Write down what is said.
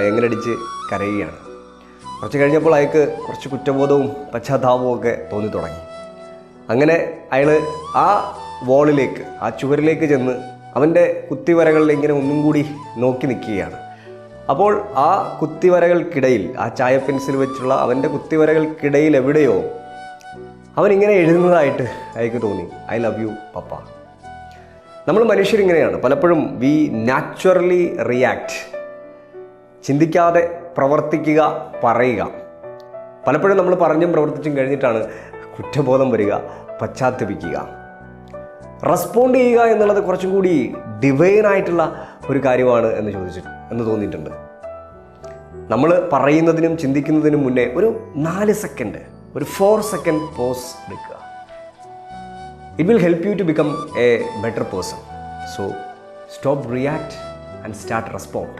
എങ്ങനടിച്ച് കരയുകയാണ്. കുറച്ച് കഴിഞ്ഞപ്പോൾ അയാൾക്ക് കുറച്ച് കുറ്റബോധവും പശ്ചാത്താപവും ഒക്കെ തോന്നി തുടങ്ങി. അങ്ങനെ അയാൾ ആ വോളിലേക്ക്, ആ ചുവരിലേക്ക് ചെന്ന് അവൻ്റെ കുത്തിവരകളിൽ ഇങ്ങനെ ഒന്നും കൂടി നോക്കി നിൽക്കുകയാണ്. അപ്പോൾ ആ കുത്തിവരകൾക്കിടയിൽ, ആ ചായ പെൻസിൽ വെച്ചുള്ള അവൻ്റെ കുത്തിവരകൾക്കിടയിൽ എവിടെയോ അവനിങ്ങനെ എഴുതുന്നതായിട്ട് അയാൾക്ക് തോന്നി, ഐ ലവ് യു പപ്പ. നമ്മൾ മനുഷ്യരിങ്ങനെയാണ്, പലപ്പോഴും വി നാച്ചുറലി റിയാക്ട്. ചിന്തിക്കാതെ പ്രവർത്തിക്കുക, പറയുക. പലപ്പോഴും നമ്മൾ പറഞ്ഞും പ്രവർത്തിച്ചും കഴിഞ്ഞിട്ടാണ് കുറ്റബോധം വരിക, പശ്ചാത്തപിക്കുക. റെസ്പോണ്ട് ചെയ്യുക എന്നുള്ളത് കുറച്ചും കൂടി ഡിവൈനായിട്ടുള്ള ഒരു കാര്യമാണ് എന്ന് തോന്നിയിട്ടുണ്ട്. നമ്മൾ പറയുന്നതിനും ചിന്തിക്കുന്നതിനും മുന്നേ ഒരു 4 സെക്കൻഡ്, ഒരു 4 സെക്കൻഡ് പോസ് എടുക്കുക. It will help you to become a better person. So stop react and start respond.